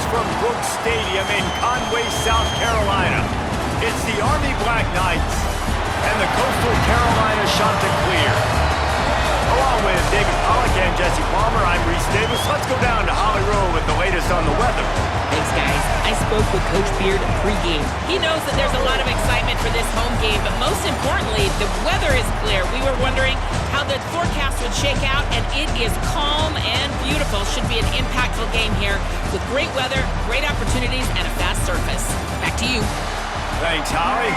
from Brooks Stadium in Conway, South Carolina. It's the Army Black Knights and the Coastal Carolina Chanticleers. Along with David Pollack and Jesse Palmer, I'm Reese Davis. Let's go down to Holly Rowe with the latest on the weather. Thanks, guys. I spoke with Coach Beard pregame. He knows that there's a lot of excitement for this home game, but most importantly, the weather is clear. We were wondering how the forecast would shake out, and it is calm and beautiful. Should be an impactful game here with great weather, great opportunities, and a fast surface. Back to you. Thanks, Holly.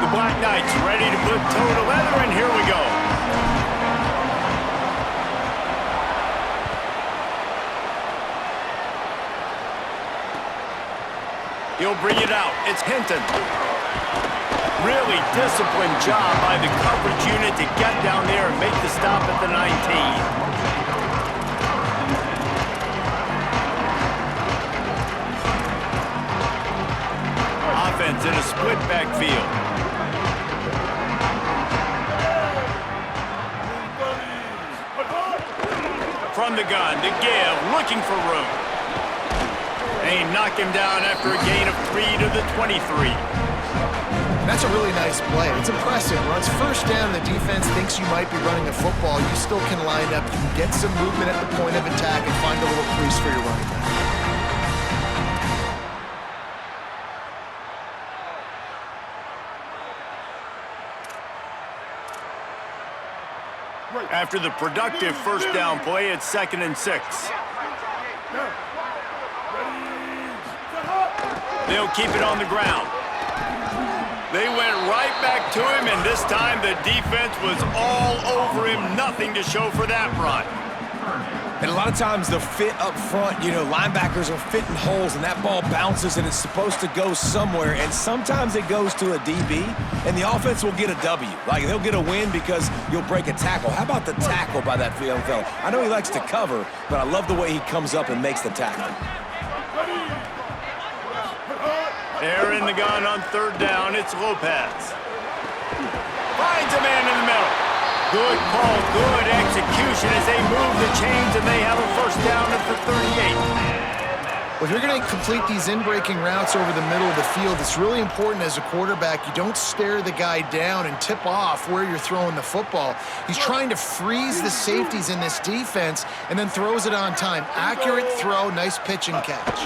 Black Knights ready to put toe to leather, and here we go. He'll bring it out. It's Hinton. Really disciplined job by the coverage unit to get down there and make the stop at the 19. Offense in a split backfield. From the gun to give, looking for room. They knock him down after a gain of 3 to the 23. That's a really nice play. It's impressive. Runs first down, the defense thinks you might be running a football. You still can line up. You can get some movement at the point of attack and find a little crease for your running back. After the productive first down play, it's 2nd and 6. They'll keep it on the ground. They went right back to him, and this time the defense was all over him. Nothing to show for that run. And a lot of times the fit up front, you know, linebackers are fitting holes, and that ball bounces, and it's supposed to go somewhere, and sometimes it goes to a DB, and the offense will get a W. Like, they'll get a win because you'll break a tackle. How about the tackle by that young fella? I know he likes to cover, but I love the way he comes up and makes the tackle. They're in the gun on 3rd down. It's Lopez. Finds a man in the middle. Good call, good execution as they move the chains, and they have a first down at the 38. Well, if you're going to complete these in-breaking routes over the middle of the field, it's really important as a quarterback you don't stare the guy down and tip off where you're throwing the football. He's trying to freeze the safeties in this defense and then throws it on time. Accurate throw, nice pitch and catch.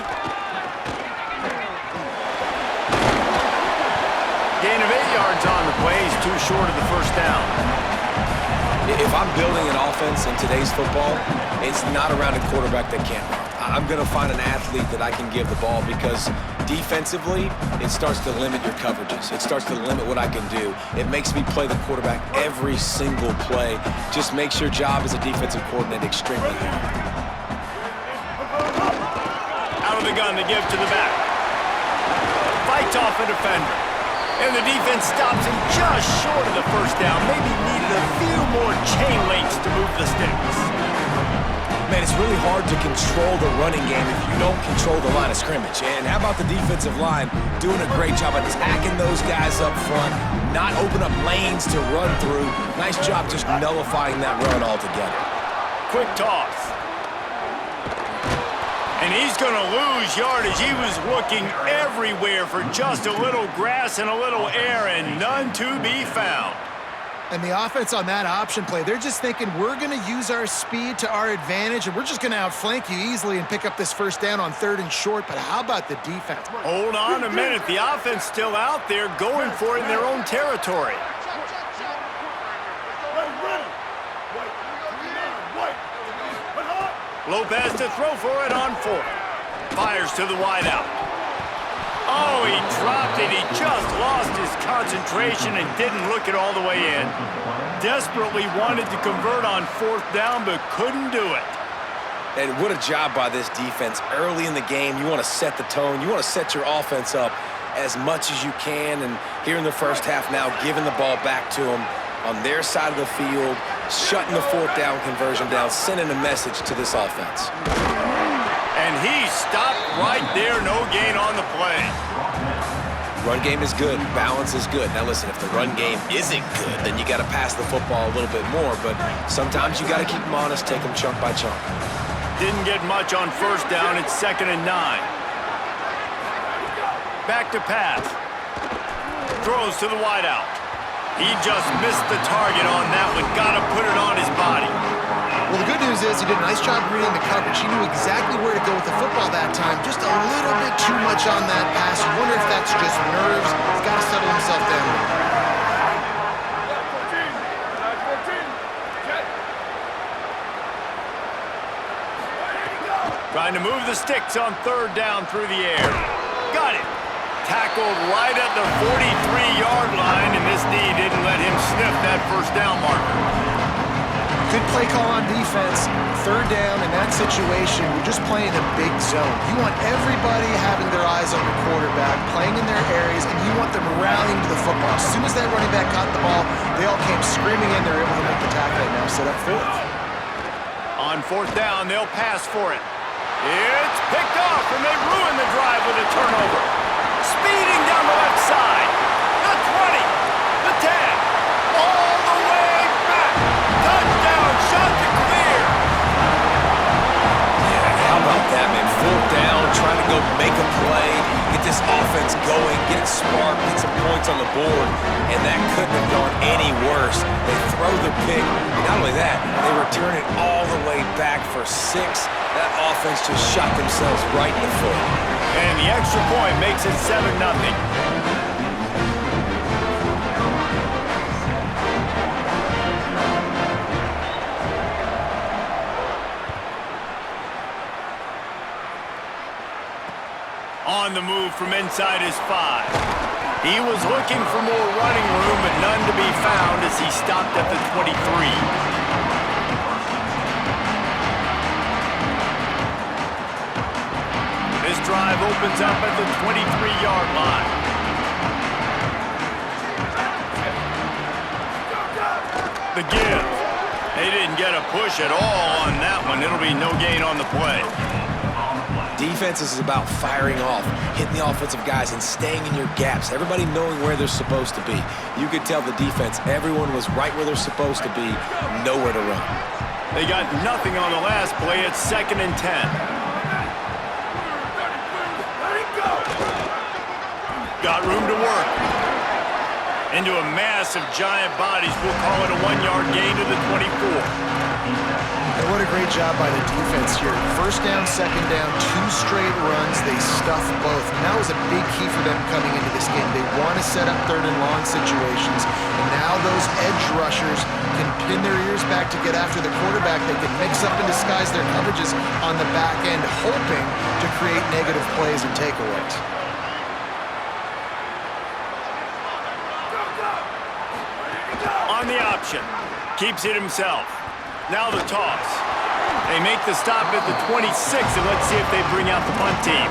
Gain of 8 yards on the play. He's too short of the first down. If I'm building an offense in today's football, it's not around a quarterback that can't run. I'm going to find an athlete that I can give the ball because defensively, it starts to limit your coverages. It starts to limit what I can do. It makes me play the quarterback every single play. Just makes your job as a defensive coordinator extremely hard. Out of the gun to give to the back. Fights off a defender. And the defense stops him just short of the first down. Maybe needed a few more chain links to move the sticks. Man, it's really hard to control the running game if you don't control the line of scrimmage. And how about the defensive line doing a great job attacking those guys up front, not open up lanes to run through. Nice job just nullifying that run altogether. Quick toss. And he's going to lose yardage. He was looking everywhere for just a little grass and a little air, and none to be found. And the offense on that option play, they're just thinking we're going to use our speed to our advantage, and we're just going to outflank you easily and pick up this first down on 3rd and short. But how about the defense? Hold on a minute. The offense still out there going for it in their own territory. Lopez to throw for it on 4th. Fires to the wideout. Oh, he dropped it. He just lost his concentration and didn't look it all the way in. Desperately wanted to convert on 4th down, but couldn't do it. And what a job by this defense. Early in the game, you want to set the tone. You want to set your offense up as much as you can. And here in the first half now, giving the ball back to them on their side of the field, shutting the 4th down conversion down, sending a message to this offense. And he stopped right there. No gain on the play. Run game is good. Balance is good. Now listen, if the run game isn't good, then you got to pass the football a little bit more. But sometimes you got to keep them honest, take them chunk by chunk. Didn't get much on first down. It's 2nd and 9. Back to pass. Throws to the wideout. He just missed the target on that one. Got to put it on his body. Well, the good news is he did a nice job reading the coverage. He knew exactly where to go with the football that time. Just a little bit too much on that pass. I wonder if that's just nerves. He's got to settle himself down. Trying to move the sticks on 3rd down through the air. Got it. Tackled right at the 43-yard line, and this D didn't let him sniff that first down marker. Good play call on defense. 3rd down in that situation, you're just playing a big zone. You want everybody having their eyes on the quarterback, playing in their areas, and you want them rallying to the football. As soon as that running back caught the ball, they all came screaming in. They were able to make the tackle and now set up 4th. On 4th down, they'll pass for it. It's picked off, and they ruin the drive with a turnover. Speeding down the left side. The 20, the 10, all the way back. Touchdown, Chanticleers. Yeah, how about that, man? 4th down, trying to go make a play, get this offense going, get it sparked, get some points on the board, and that couldn't have gone any worse. They throw the pick, and not only that, they return it all the way back for 6. That offense just shot themselves right in the foot. And the extra point makes it 7-0. On the move from inside his 5. He was looking for more running room, but none to be found as he stopped at the 23. This drive opens up at the 23-yard line. The give. They didn't get a push at all on that one. It'll be no gain on the play. Defense is about firing off, hitting the offensive guys, and staying in your gaps. Everybody knowing where they're supposed to be. You could tell the defense, everyone was right where they're supposed to be, nowhere to run. They got nothing on the last play. It's 2nd and 10. Got room to work. Into a mass of giant bodies. We'll call it a 1-yard gain to the 24. And what a great job by the defense here. 1st down, 2nd down, 2 straight runs. They stuffed both. And that was a big key for them coming into this game. They want to set up 3rd and long situations. And now those edge rushers can pin their ears back to get after the quarterback. They can mix up and disguise their coverages on the back end, hoping to create negative plays and takeaways. On the option. Keeps it himself. Now the toss. They make the stop at the 26, and let's see if they bring out the punt team.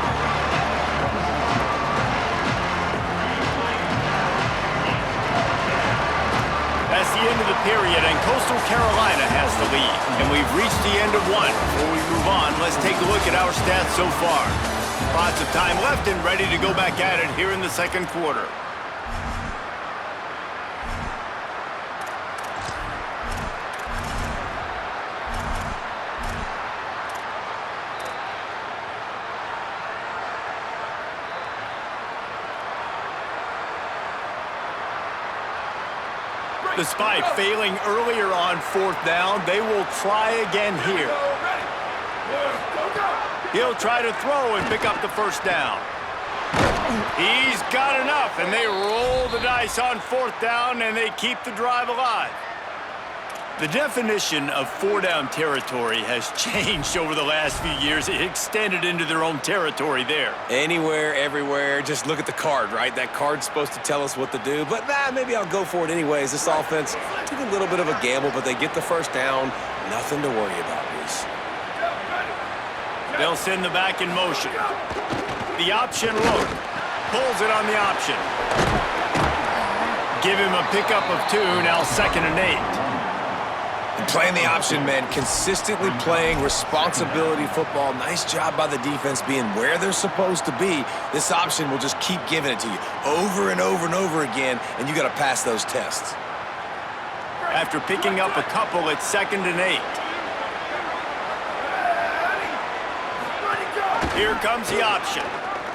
That's the end of the period, and Coastal Carolina has the lead. And we've reached the end of one. Before we move on, let's take a look at our stats so far. Lots of time left and ready to go back at it here in the 2nd quarter. Despite failing earlier on 4th down, they will try again here. He'll try to throw and pick up the 1st down. He's got enough, and they roll the dice on 4th down, and they keep the drive alive. The definition of 4-down territory has changed over the last few years. It extended into their own territory there. Anywhere, everywhere, just look at the card, right? That card's supposed to tell us what to do, but maybe I'll go for it anyways. This offense took a little bit of a gamble, but they get the 1st down. Nothing to worry about, Reese. They'll send the back in motion. The option look. Pulls it on the option. Give him a pickup of 2, now 2nd and 8. Playing the option, man. Consistently playing responsibility football. Nice job by the defense being where they're supposed to be. This option will just keep giving it to you over and over and over again, and you got to pass those tests. After picking up a couple, it's 2nd and 8. Here comes the option.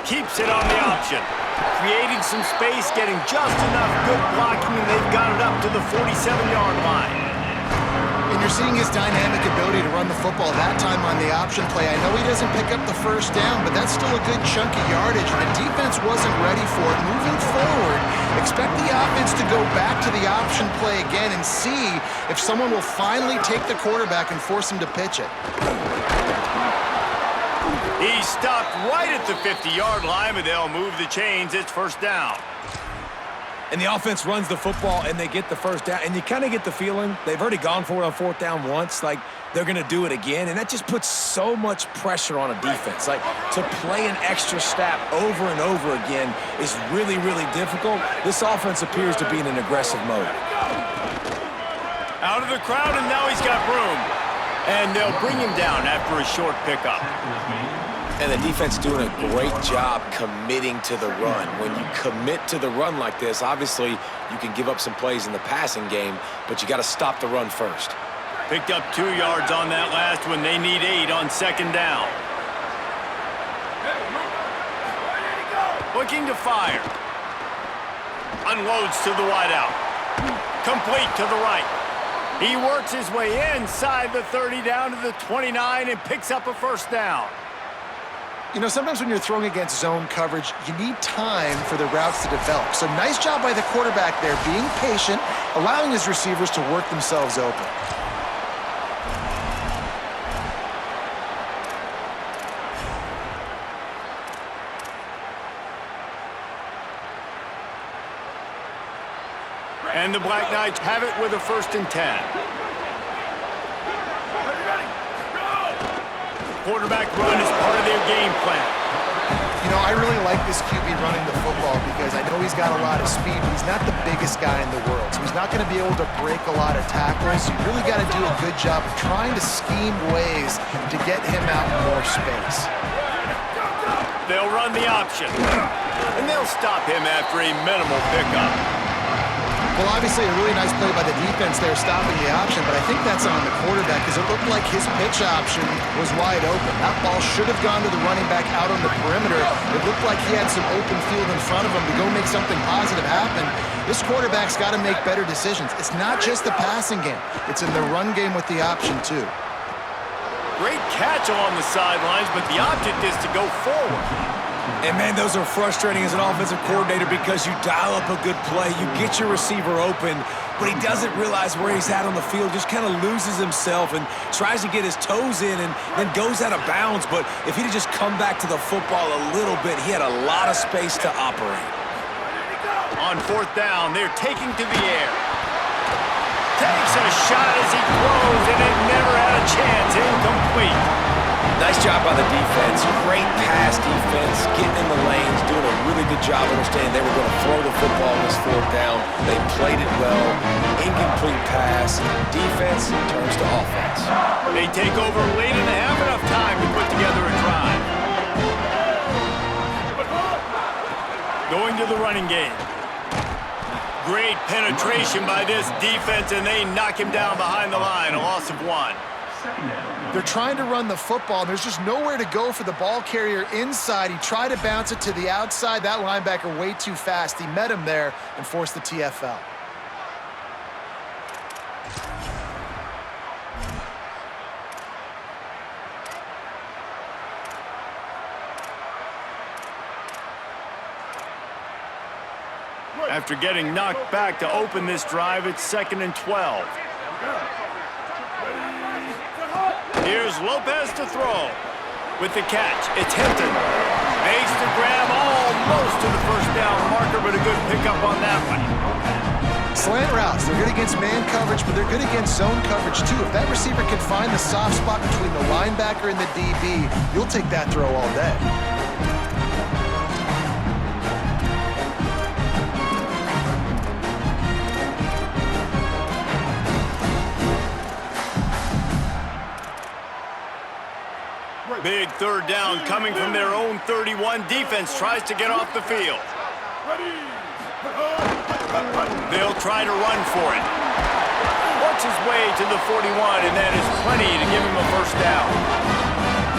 Keeps it on the option. Creating some space, getting just enough good blocking, and they've got it up to the 47-yard line. And you're seeing his dynamic ability to run the football that time on the option play. I know he doesn't pick up the first down, but that's still a good chunk of yardage, and the defense wasn't ready for it. Moving forward, expect the offense to go back to the option play again and see if someone will finally take the quarterback and force him to pitch it. He stopped right at the 50-yard line, but they'll move the chains. It's 1st down. And the offense runs the football, and they get the first down. And you kind of get the feeling they've already gone for it on 4th down once. Like, they're going to do it again. And that just puts so much pressure on a defense. Like, to play an extra snap over and over again is really, really difficult. This offense appears to be in an aggressive mode. Out of the crowd, and now he's got room. And they'll bring him down after a short pickup. And the defense doing a great job committing to the run. When you commit to the run like this, obviously you can give up some plays in the passing game, but you got to stop the run first. Picked up 2 yards on that last one. They need 8 on 2nd down. Looking to fire. Unloads to the wideout. Complete to the right. He works his way inside the 30 down to the 29 and picks up a 1st down. You know, sometimes when you're throwing against zone coverage, you need time for the routes to develop. So nice job by the quarterback there, being patient, allowing his receivers to work themselves open. And the Black Knights have it with a 1st and 10. Quarterback run is part of their game plan. You know, I really like this QB running the football because I know he's got a lot of speed, but he's not the biggest guy in the world. So he's not going to be able to break a lot of tackles. So you really got to do a good job of trying to scheme ways to get him out in more space. They'll run the option. And they'll stop him after a minimal pickup. Well, obviously a really nice play by the defense there stopping the option, but I think that's on the quarterback because it looked like his pitch option was wide open. That ball should have gone to the running back out on the perimeter. It looked like he had some open field in front of him to go make something positive happen. This quarterback's got to make better decisions. It's not just the passing game. It's in the run game with the option, too. Great catch along the sidelines, but the object is to go forward. And, man, those are frustrating as an offensive coordinator because you dial up a good play, you get your receiver open, but he doesn't realize where he's at on the field, just kind of loses himself and tries to get his toes in and then goes out of bounds. But if he'd have just come back to the football a little bit, he had a lot of space to operate. On 4th down, they're taking to the air. Takes a shot as he throws, and it never had a chance. Incomplete. Nice job by the defense. Great pass defense, getting in the lanes, doing a really good job understanding they were going to throw the football on this 4th down. They played it well. Incomplete pass. Defense turns to offense. They take over late and have enough time to put together a drive. Going to the running game. Great penetration by this defense, and they knock him down behind the line. A loss of 1. They're trying to run the football, and there's just nowhere to go for the ball carrier inside. He tried to bounce it to the outside. That linebacker way too fast. He met him there and forced the TFL. After getting knocked back to open this drive, it's 2nd and 12. Here's Lopez to throw. With the catch, it's Hinton. Makes the grab almost to the 1st down marker, but a good pickup on that one. Slant routes, they're good against man coverage, but they're good against zone coverage too. If that receiver can find the soft spot between the linebacker and the DB, you'll take that throw all day. Big third down coming from their own 31. Defense tries to get off the field. They'll try to run for it. Works his way to the 41, and that is plenty to give him a first down.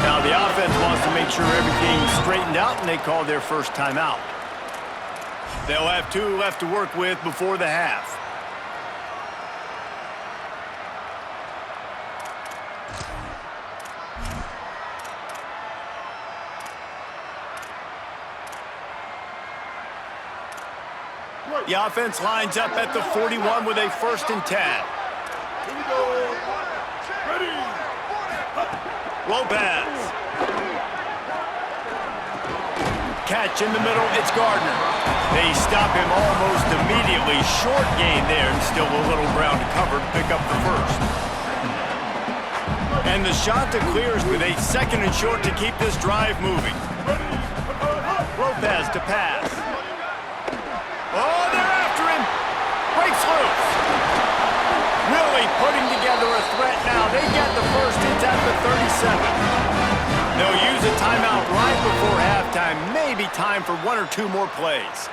Now the offense wants to make sure everything's straightened out, and they call their first timeout. They'll have 2 left to work with before the half. The offense lines up at the 41 with a 1st and 10. Here we go. Ready. Lopez. Catch in the middle, it's Gardner. They stop him almost immediately. Short gain there, and still a little ground to cover to pick up the first. And the Chanticleers with a 2nd and short to keep this drive moving. Lopez to pass. Oh, they're after him. Breaks loose. Really putting together a threat now. They get the first. It's at the 37. They'll use a timeout right before halftime. Maybe time for 1 or 2 more plays.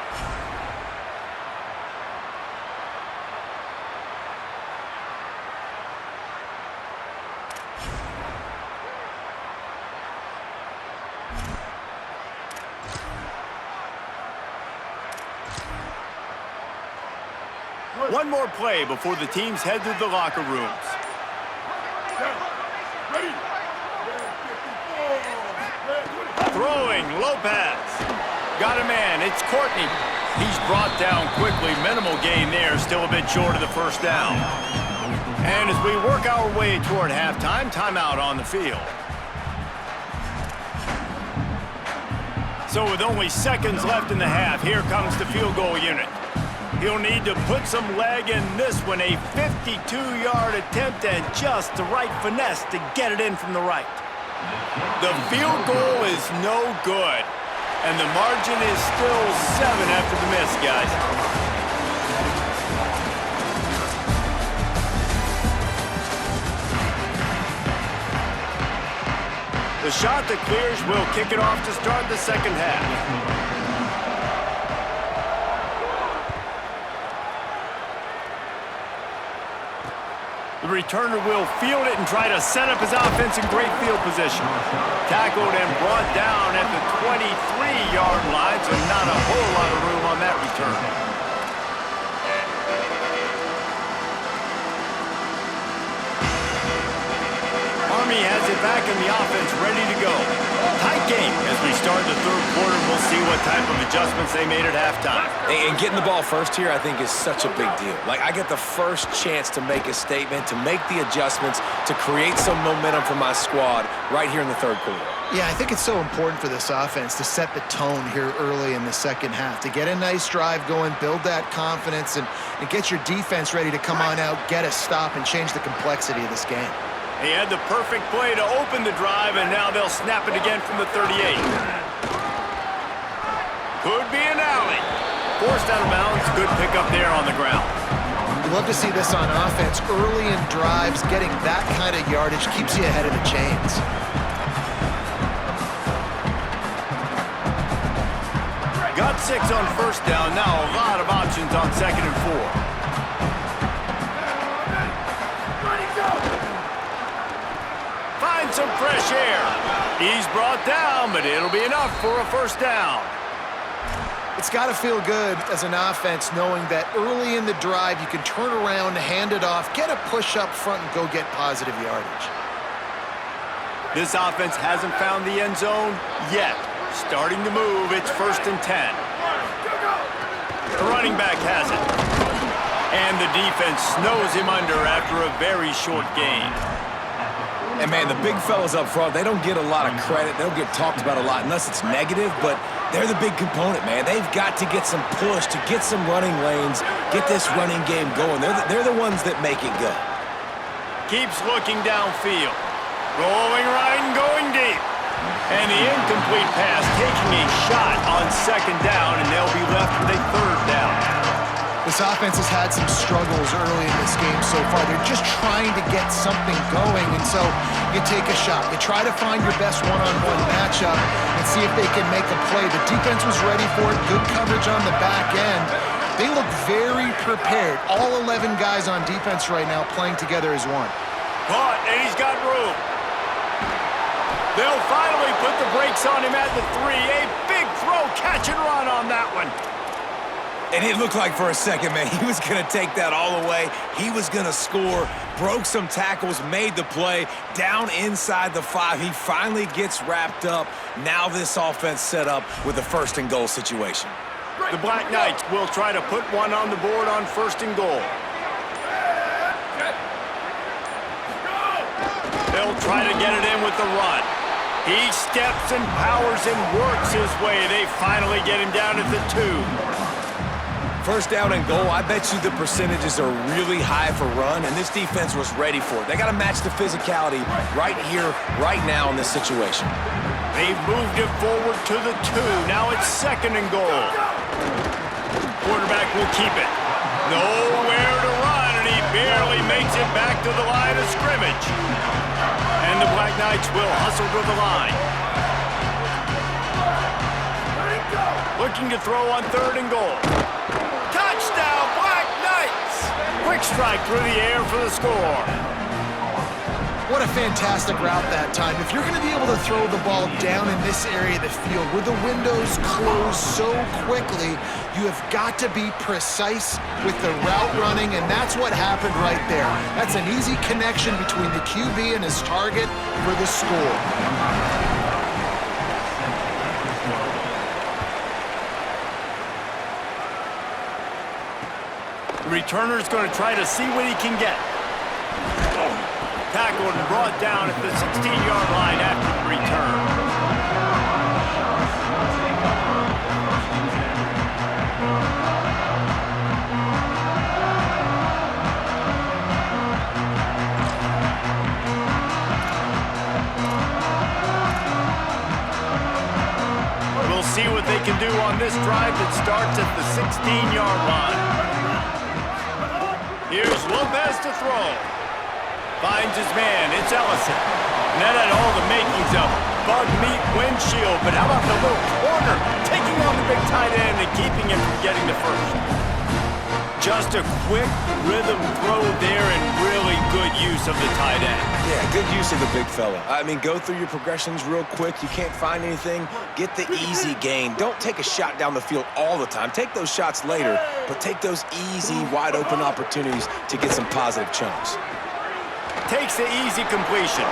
One more play before the teams head to the locker rooms. Ready. Throwing, Lopez. Got a man, it's Courtney. He's brought down quickly. Minimal gain there, still a bit short of the first down. And as we work our way toward halftime, timeout on the field. So with only seconds left in the half, here comes the field goal unit. He'll need to put some leg in this one, a 52-yard attempt and just the right finesse to get it in from the right. The field goal is no good, and the margin is still 7 after the miss, guys. The Chanticleers will kick it off to start the second half. The returner will field it and try to set up his offense in great field position. Tackled and brought down at the 23-yard line, so not a whole lot of room on that return. Army has it back in the offense, ready to go. Tight game as we start the third quarter. We'll see what type of adjustments they made at halftime. And getting the ball first here, I think, is such a big deal. Like, I get the first chance to make a statement, to make the adjustments, to create some momentum for my squad right here in the third quarter. Yeah, I think it's so important for this offense to set the tone here early in the second half, to get a nice drive going, build that confidence, and get your defense ready to come on out, get a stop, and change the complexity of this game. He had the perfect play to open the drive, and now they'll snap it again from the 38. Could be an alley. Forced out of bounds. Good pickup there on the ground. You love to see this on offense. Early in drives, getting that kind of yardage keeps you ahead of the chains. Got 6 on first down. Now a lot of options on 2nd and 4. Find some fresh air. He's brought down, but it'll be enough for a first down. It's got to feel good as an offense knowing that early in the drive you can turn around, hand it off, get a push up front, and go get positive yardage. This offense hasn't found the end zone yet. Starting to move, it's 1st and 10. The running back has it. And the defense snows him under after a very short gain. And, man, the big fellas up front, they don't get a lot of credit. They don't get talked about a lot unless it's negative, but they're the big component, man. They've got to get some push, to get some running lanes, get this running game going. They're the ones that make it go. Keeps looking downfield. Rolling right and going deep. And the incomplete pass taking a shot on 2nd down, and they'll be left with a 3rd down. This offense has had some struggles early in this game so far. They're just trying to get something going, and so you take a shot. You try to find your best one-on-one matchup and see if they can make a play. The defense was ready for it. Good coverage on the back end. They look very prepared. All 11 guys on defense right now playing together as one. Caught, and he's got room. They'll finally put the brakes on him at the 3. A big throw, catch and run on that one. And it looked like for a second, man, he was going to take that all away. He was going to score, broke some tackles, made the play, down inside the 5. He finally gets wrapped up. Now this offense set up with a 1st and goal situation. The Black Knights will try to put one on the board on 1st and goal. They'll try to get it in with the run. He steps and powers and works his way. They finally get him down at the 2. 1st down and goal, I bet you the percentages are really high for run, and this defense was ready for it. They got to match the physicality right here, right now in this situation. They've moved it forward to the 2. Now it's 2nd and goal. Quarterback will keep it. Nowhere to run, and he barely makes it back to the line of scrimmage. And the Black Knights will hustle to the line. Looking to throw on 3rd and goal. Touchdown, Black Knights! Quick strike through the air for the score. What a fantastic route that time. If you're going to be able to throw the ball down in this area of the field where the windows close so quickly, you have got to be precise with the route running, and that's what happened right there. That's an easy connection between the QB and his target for the score. The returner's going to try to see what he can get. Tackled and brought down at the 16-yard line after the return. We'll see what they can do on this drive that starts at the 16-yard line. Here's Lopez to throw. Finds his man. It's Ellison. And that had all the makings of bug meat windshield. But how about the little corner taking on the big tight end and keeping him from getting the 1st? Just a quick rhythm throw there and really good use of the tight end. Yeah, good use of the big fella. I mean, go through your progressions real quick. You can't find anything. Get the easy gain. Don't take a shot down the field all the time. Take those shots later, but take those easy, wide-open opportunities to get some positive chunks. Takes the easy completion.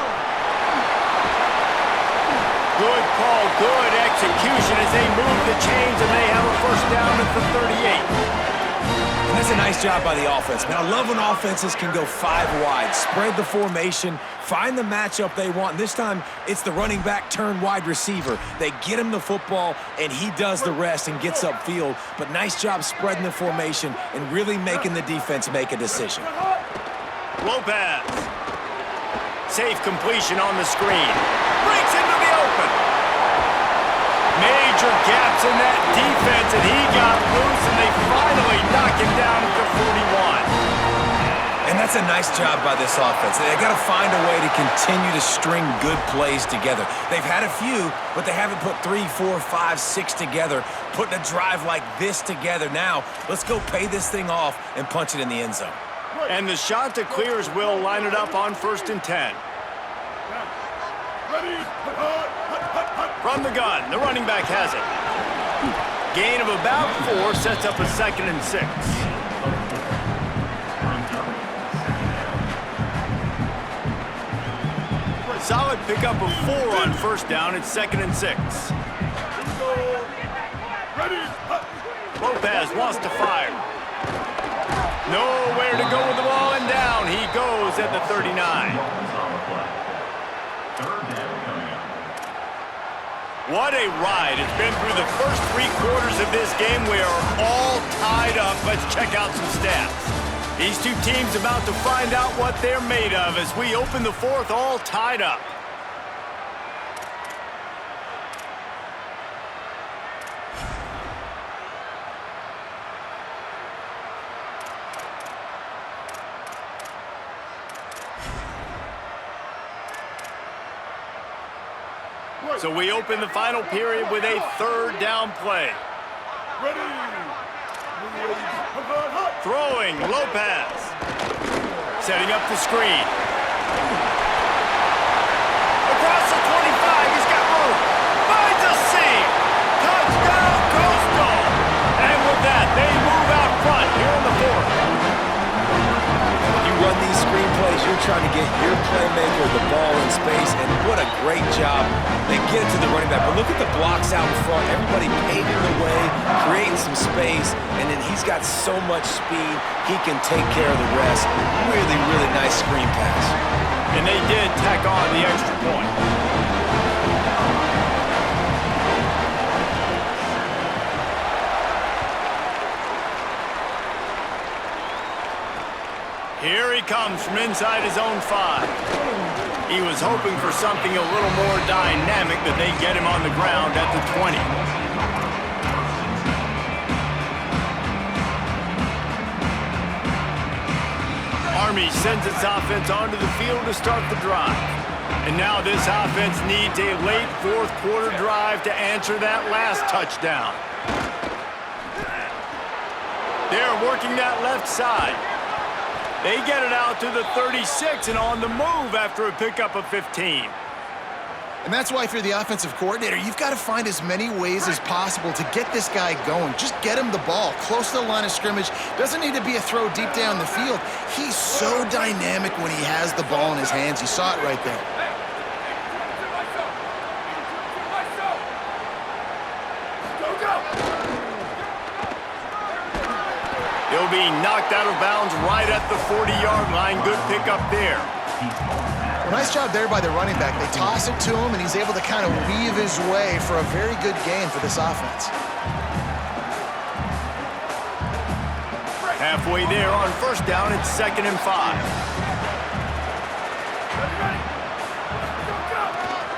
Good call, good execution as they move the chains and they have a 1st down at the 38. And that's a nice job by the offense. Man, I love when offenses can go 5 wide, spread the formation, find the matchup they want. And this time, it's the running back turn wide receiver. They get him the football, and he does the rest and gets upfield. But nice job spreading the formation and really making the defense make a decision. Lopez. Safe completion on the screen. Breaks into the open. Major gaps in that defense, and he got loose, and they finally knock him down at the 41. And that's a nice job by this offense. They've got to find a way to continue to string good plays together. They've had a few, but they haven't put 3, 4, 5, 6 together, putting a drive like this together. Now, let's go pay this thing off and punch it in the end zone. And the Chanticleers will line it up on 1st and 10. From the gun, the running back has it. Gain of about 4 sets up a 2nd and 6. Solid pickup of 4 on 1st down. It's 2nd and 6. Lopez wants to fire. Nowhere to go with the ball, and down he goes at the 39. What a ride. It's been through the first 3 quarters of this game. We are all tied up. Let's check out some stats. These two teams about to find out what they're made of as we open the 4th all tied up. So we open the final period with a third down play. Ready. Throwing, Lopez. Setting up the screen. Across the 25, he's got room. Finds a seam. Touchdown, Coastal. And with that, they move out front here in the fourth. When you run these screenplays, you're trying to get your playmaker the ball in space, and what a great job. They get it to the running back, but look at the blocks out in front. Everybody paving the way, creating some space, and then he's got so much speed, he can take care of the rest. Really, really nice screen pass. And they did tack on the extra point. Here he comes from inside his own 5. He was hoping for something a little more dynamic, that they get him on the ground at the 20. Army sends its offense onto the field to start the drive. And now this offense needs a late fourth quarter drive to answer that last touchdown. They're working that left side. They get it out to the 36 and on the move after a pickup of 15. And that's why if you're the offensive coordinator, you've got to find as many ways as possible to get this guy going. Just get him the ball close to the line of scrimmage. Doesn't need to be a throw deep down the field. He's so dynamic when he has the ball in his hands. You saw it right there. He'll be knocked out of bounds right at the 40-yard line. Good pickup there. Well, nice job there by the running back. They toss it to him, and he's able to kind of weave his way for a very good gain for this offense. Halfway there on first down, it's 2nd and 5.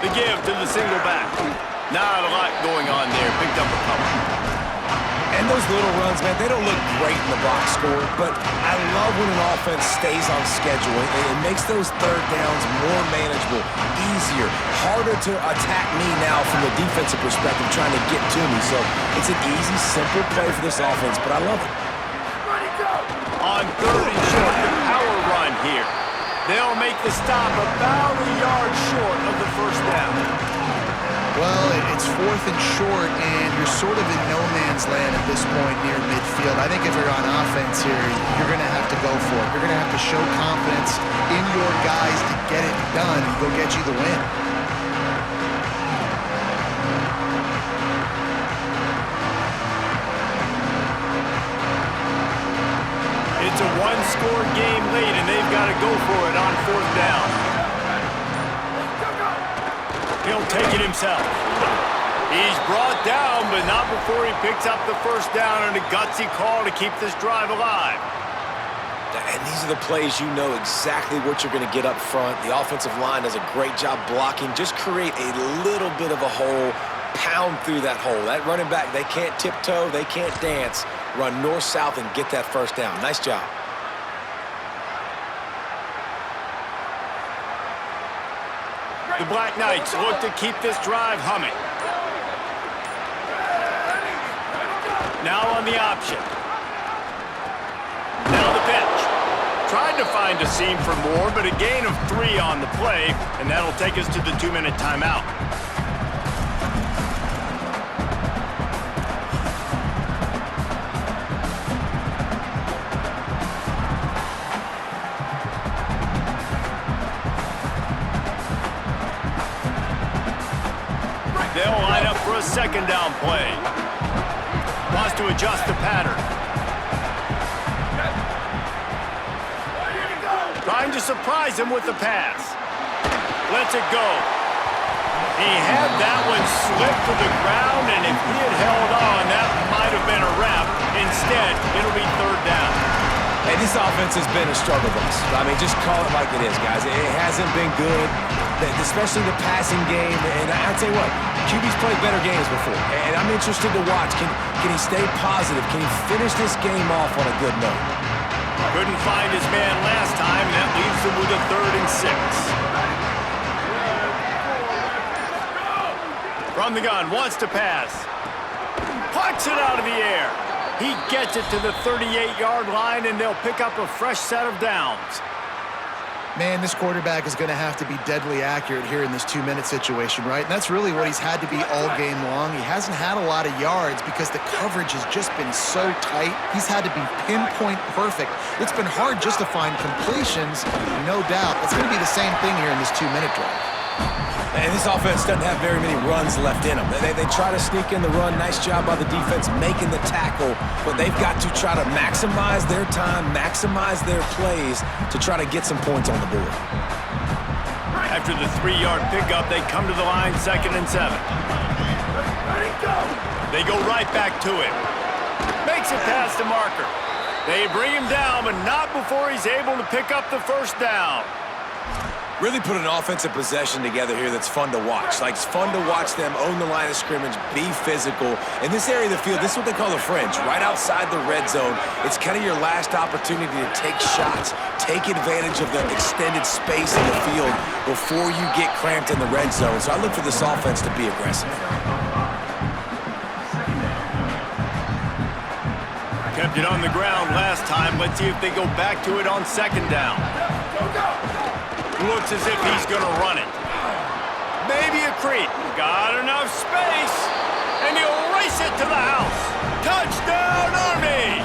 The give to the single back. Not a lot going on there. Picked up a couple. And those little runs, man, they don't look great in the box score, but I love when an offense stays on schedule. It makes those third downs more manageable, easier, harder to attack me now from the defensive perspective trying to get to me. So it's an easy, simple play for this offense, but I love it. On 3rd and short, the power run here. They'll make the stop about a yard short of the first down. Well, it's 4th and short, and you're sort of in no man's land at this point near midfield. I think if you're on offense here, you're going to have to go for it. You're going to have to show confidence in your guys to get it done and go get you the win. It's a one-score game late, and they've got to go for it on 4th down. He'll take it himself. He's brought down, but not before he picks up the first down, and a gutsy call to keep this drive alive. And these are the plays you know exactly what you're going to get up front. The offensive line does a great job blocking. Just create a little bit of a hole, pound through that hole. That running back, they can't tiptoe, they can't dance. Run north-south and get that first down. Nice job. The Black Knights look to keep this drive humming. Now on the option. Now the pitch. Tried to find a seam for more, but a gain of 3 on the play, and that'll take us to the 2-minute timeout. They'll line up for a 2nd down play. Wants to adjust the pattern. Trying to surprise him with the pass. Lets it go. He had that one slip to the ground, and if he had held on, that might have been a wrap. Instead, it'll be 3rd down. Hey, this offense has been a struggle bus. I mean, just call it like it is, guys. It hasn't been good, especially the passing game. And I'll tell you what, QB's played better games before, and I'm interested to watch. Can he stay positive? Can he finish this game off on a good note? Couldn't find his man last time, and that leaves him with a 3rd and 6. From the gun, wants to pass. Pucks it out of the air. He gets it to the 38-yard line, and they'll pick up a fresh set of downs. Man, this quarterback is going to have to be deadly accurate here in this 2-minute situation, right? And that's really what he's had to be all game long. He hasn't had a lot of yards because the coverage has just been so tight. He's had to be pinpoint perfect. It's been hard just to find completions, no doubt. It's going to be the same thing here in this 2-minute drive. And this offense doesn't have very many runs left in them. They try to sneak in the run. Nice job by the defense making the tackle, but they've got to try to maximize their time, maximize their plays to try to get some points on the board. After the 3-yard pickup, they come to the line 2nd and 7. They go right back to it. Makes it past the marker. They bring him down, but not before he's able to pick up the first down. Really put an offensive possession together here that's fun to watch. Like, it's fun to watch them own the line of scrimmage, be physical. In this area of the field, this is what they call the fringe, right outside the red zone. It's kind of your last opportunity to take shots, take advantage of the extended space in the field before you get cramped in the red zone. So I look for this offense to be aggressive. Kept it on the ground last time. Let's see if they go back to it on 2nd down. Looks as if he's going to run it. Maybe a creep. Got enough space. And he'll race it to the house. Touchdown, Army!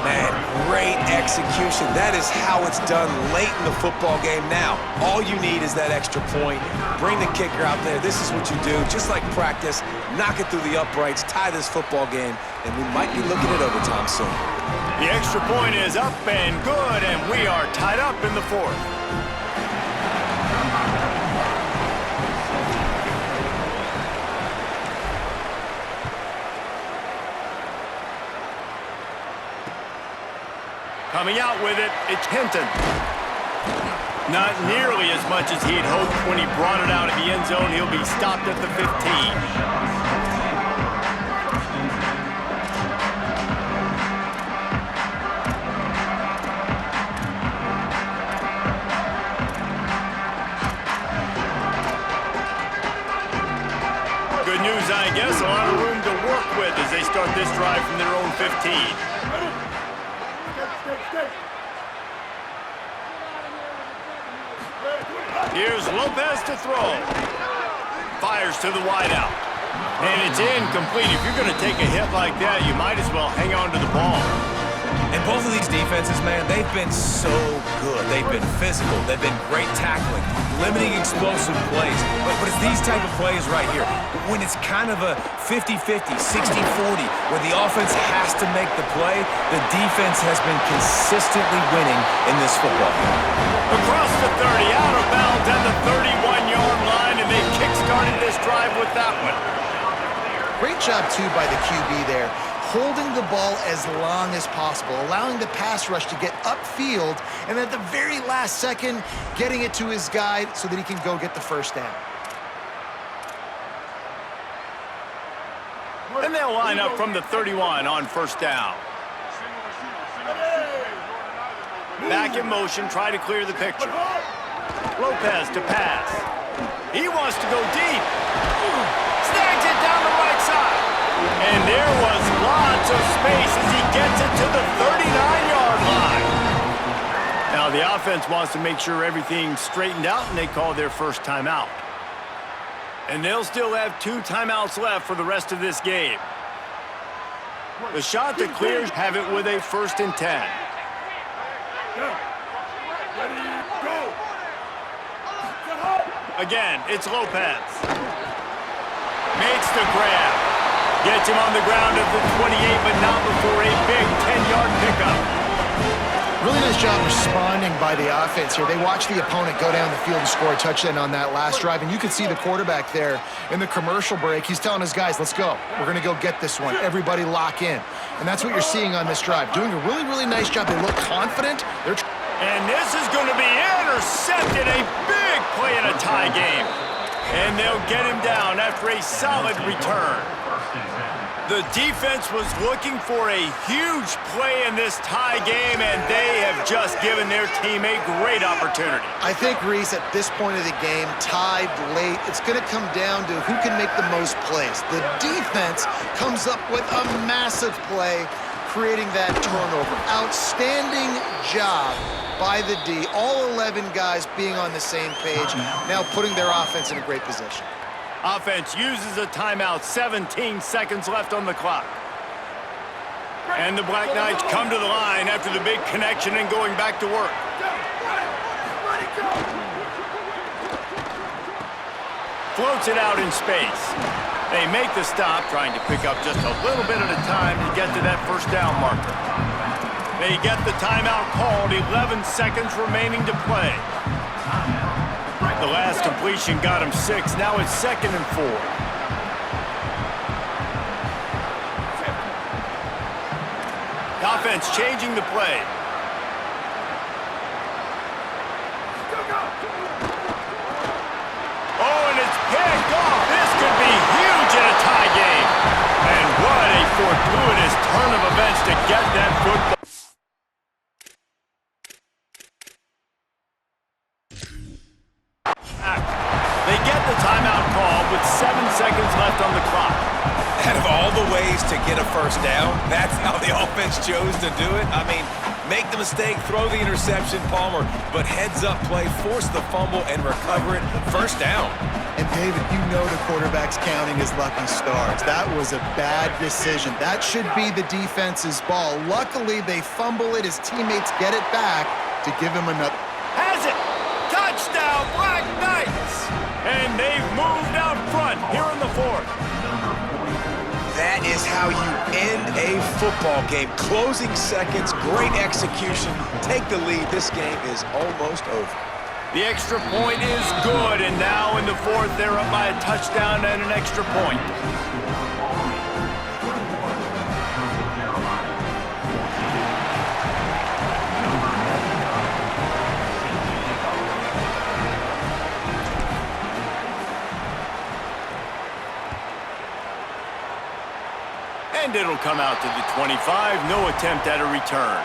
Man, great execution. That is how it's done late in the football game now. All you need is that extra point. Bring the kicker out there. This is what you do. Just like practice, knock it through the uprights, tie this football game, and we might be looking at overtime soon. The extra point is up and good, and we are tied up in the 4th. Coming out with it, it's Hinton. Not nearly as much as he had hoped when he brought it out of the end zone. He'll be stopped at the 15. Good news, I guess. A lot of room to work with as they start this drive from their own 15. Here's Lopez to throw. Fires to the wideout. And it's incomplete. If you're going to take a hit like that, you might as well hang on to the ball. And both of these defenses, man, they've been so good. They've been physical. They've been great tackling, limiting explosive plays. But it's these type of plays right here, when it's kind of a 50-50, 60-40, where the offense has to make the play, the defense has been consistently winning in this football game. Across the 30, out of bounds at the 31-yard line, and they kick-started this drive with that one. Great job, too, by the QB there, holding the ball as long as possible, allowing the pass rush to get upfield, and at the very last second, getting it to his guy so that he can go get the first down. And they'll line up from the 31 on 1st down. Back in motion, try to clear the picture. Lopez to pass. He wants to go deep. Snags it down the right side. And there was lots of space as he gets it to the 39-yard line. Now the offense wants to make sure everything's straightened out, and they call their first timeout. And they'll still have 2 timeouts left for the rest of this game. The Chanticleers have it with a 1st and 10. Again, it's Lopez. Makes the grab. Gets him on the ground at the 28, but not before a big 10-yard pickup. Really nice job responding by the offense here. They watched the opponent go down the field and score a touchdown on that last drive, and you can see the quarterback there in the commercial break. He's telling his guys, let's go. We're going to go get this one. Everybody lock in. And that's what you're seeing on this drive. Doing a really, really nice job. They look confident. And this is going to be intercepted. A big play in a tie game. And they'll get him down after a solid return. The defense was looking for a huge play in this tie game, and they have just given their team a great opportunity. I think, Reese, at this point of the game, tied late, it's going to come down to who can make the most plays. The defense comes up with a massive play, creating that turnover. Outstanding job by the D. All 11 guys being on the same page, now putting their offense in a great position. Offense uses a timeout, 17 seconds left on the clock. And the Black Knights come to the line after the big connection and going back to work. Floats it out in space. They make the stop, trying to pick up just a little bit at a time to get to that first down marker. They get the timeout called, 11 seconds remaining to play. The last completion got him 6. Now it's 2nd and 4. The offense changing the play. Oh, and it's picked off. This could be huge in a tie game. And what a fortuitous turn of events to get that football. They get the timeout call with 7 seconds left on the clock. Out of all the ways to get a first down, that's how the offense chose to do it. I mean, make the mistake, throw the interception, Palmer, but heads-up play, force the fumble, and recover it. First down. And, David, you know the quarterback's counting his lucky stars. That was a bad decision. That should be the defense's ball. Luckily, they fumble it. His teammates get it back to give him another. Has it! Touchdown, Black Knights! And they've moved out front here in the 4th. That is how you end a football game. Closing seconds, great execution. Take the lead. This game is almost over. The extra point is good, and now in the 4th, they're up by a touchdown and an extra point. And it'll come out to the 25. No attempt at a return.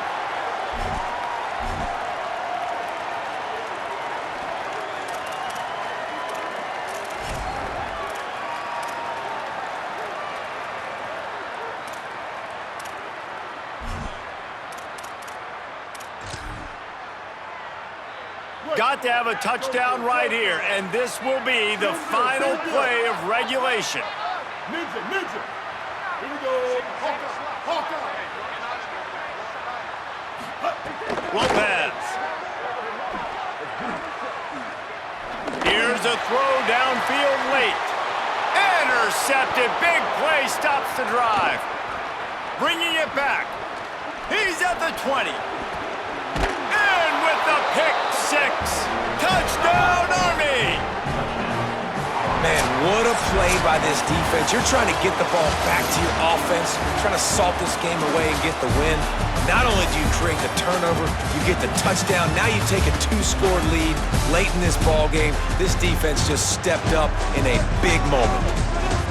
Got to have a touchdown right here, and this will be the final play of regulation. Ninja. Here we go. Hawkeye. Lopez. Here's a throw downfield late. Intercepted. Big play stops the drive. Bringing it back. He's at the 20. And with the pick 6. Touchdown, Army! Man, what a play by this defense. You're trying to get the ball back to your offense. You're trying to salt this game away and get the win. Not only do you create the turnover, you get the touchdown. Now you take a 2-score lead late in this ball game. This defense just stepped up in a big moment.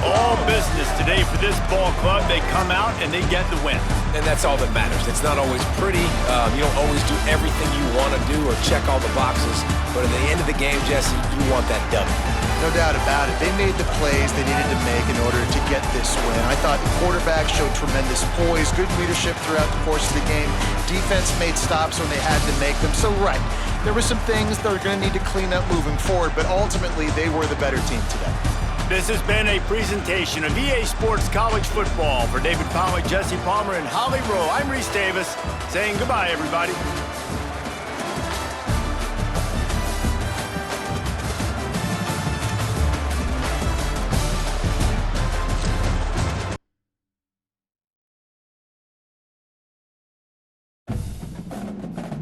All business today for this ball club. They come out and they get the win. And that's all that matters. It's not always pretty. You don't always do everything you want to do or check all the boxes. But at the end of the game, Jesse, you want that W. No doubt about it. They made the plays they needed to make in order to get this win. I thought the quarterback showed tremendous poise, good leadership throughout the course of the game. Defense made stops when they had to make them. So, right, there were some things they're going to need to clean up moving forward, but ultimately they were the better team today. This has been a presentation of EA Sports College Football. For David Pollack, Jesse Palmer, and Holly Rowe, I'm Reese Davis saying goodbye, everybody.